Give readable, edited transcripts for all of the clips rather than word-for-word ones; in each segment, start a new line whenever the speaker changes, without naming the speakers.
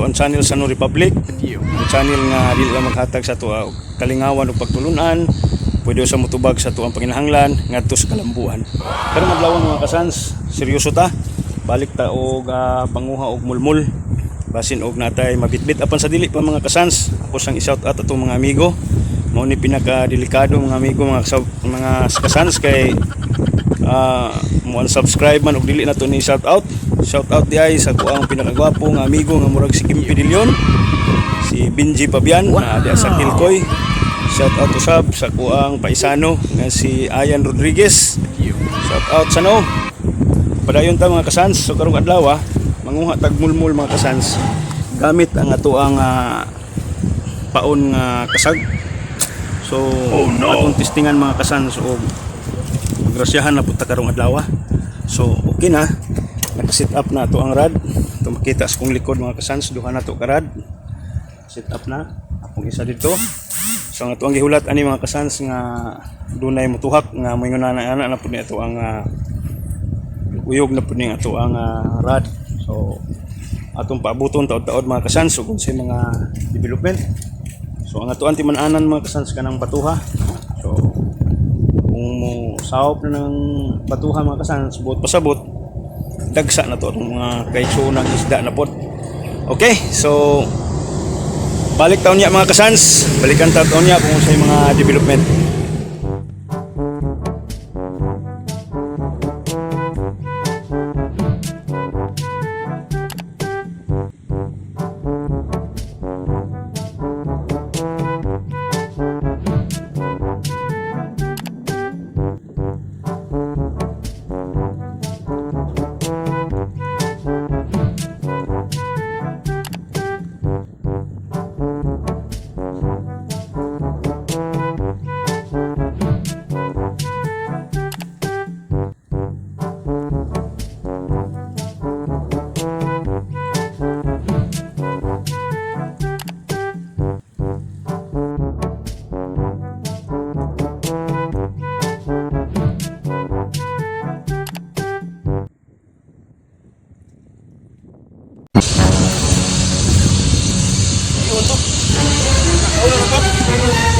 ato ang channel sa No Republic. Ang channel nga dili lang maghatag sa ato kalingawan ug pagtulunan. Pwede sa mutubag sa ato ang panginahanglan ngadto sa kalambuan. Pero madlawon mga kasans, seryoso ta. Balik ta og panguha og mulmul. Basin og natay mabitbit apan sa dili pa mga kasans. Ako sang i-shout out ato mga amigo. Mao ni pinaka delikado mga amigo mga kasans kay mo unsubscribe man og dili na to ni shout out di ay sa kuang pinakagwapo nga amigo nga murag si Kim Pidilyon, si Benji Pabian na diya sa Kilkoy. Shout out to sab sa kuang paisano nga si Ayan Rodriguez. Shout out sa no. Padayon ta mga kasans, so karong adlaw manguha tag mulmul mga kasans gamit ang ato ang paon nga kasag. So atong testingan mga kasans og grasyahan na punta karong adlaw. So okay na, naka-set up na to ang rad. Ito makita sa kong likod mga kasans, duha na to karad. Set up na akong isa dito. So ang ato ang gihulat ani mga kasans nga dunay motuhak nga moingon na ana pud ni ato ang uyog na pud ni ato ang rad. So atong paabuton taod-taod mga kasans ug unsay mga development. So ang ato ang timan-anan mga kasans kanang batuha. So kung mo sahop na ng batuha mga kasans, buot pasabot, dagsa na to itong mga kaitso ng isda na pod. Okay, so balik taon niya mga kasans, balikan taon niya kung sa mga development.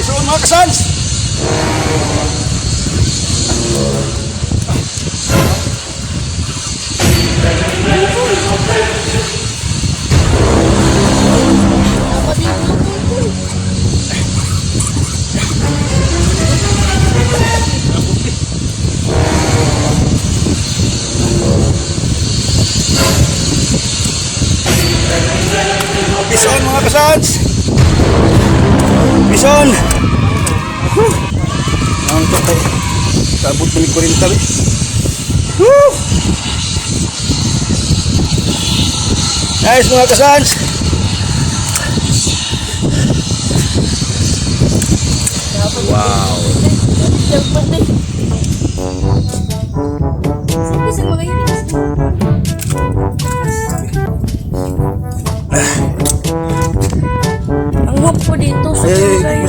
Isuon mga kasans. Isuon mga kasans. Bison. Nangtok tayo. Sabot mo ni Kurinta. Nice mga kasans. Wow.
Ang hop ko dito sa kayo.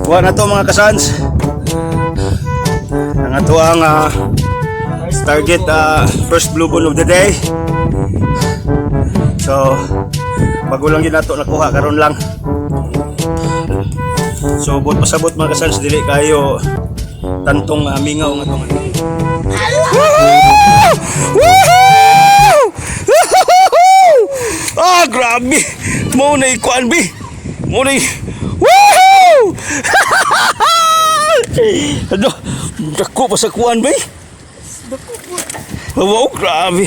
Kuha na to mga kasans. Ang ato ang target first blue bone of the day. So bago lang din nato nakuha karon lang. So buot pasabot mga kasans dili kayo tantong mingaw nga tong. Grabe. Mo na ikuan bi. Mo na. Woohoo! Aduh, dako pa sa kuan ba?
Dako po.
Wow, grabe.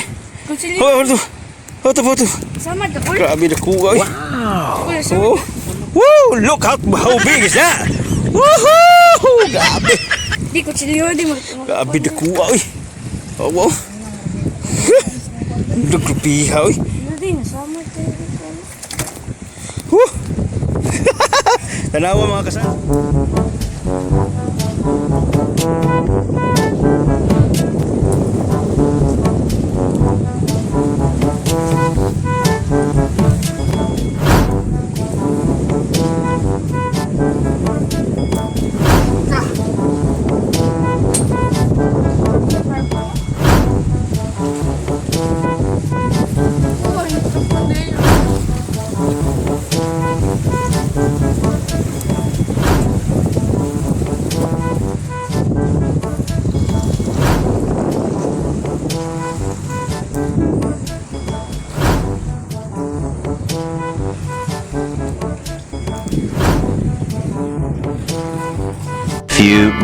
Oh, ito.
Sama dako.
Grabe dako ay.
Wow.
Oh. Woo, look how big is that? Woohoo! Grabe.
Di ko chilyo di mo.
Grabe dako ay. Oh, wow. Dagrupiha ay.
Hindi na sama tayo.
Woo! Tanawa mga kasal.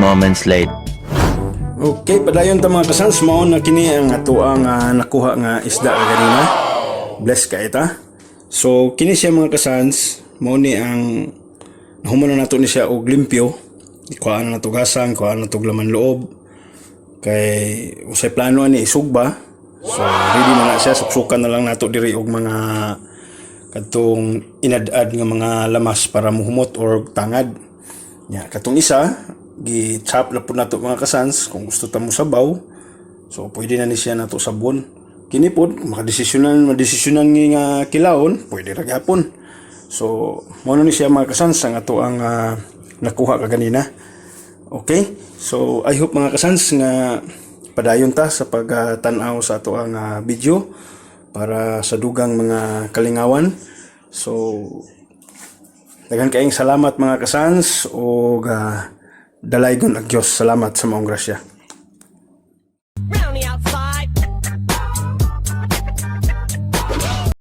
moments later.
Okay, padayon ta mga kasans, mao na kini ang ato ang nakuha nga isda kanina. Bless ka ita. So kini siya mga kasans, mao ni ang nahuman na nato ni siya og limpyo. Ikuha na nato gasang, ikuha na nato laman loob. Kay usay plano ni isugba. So ready na siya, supsukan na lang nato diri og mga kadtong inad-ad nga mga lamas para muhumot or tangad. Ya, katong isa gi-chop na po nato mga kasans kung gusto ta mo sabaw. So pwede na ni siya nato sabon. Kini pod madesisyonan nga kilawon, pwede ra gyapon. So mo ni siya mga kasans ang ato ang nakuha kaganina. Okay? So I hope mga kasans nga padayon ta sa pagtan-aw sa ato ang video para sa dugang mga kalingawan. So daghan kaayong salamat mga kasans o dalaygon ag Dios. Salamat sa maong grasya.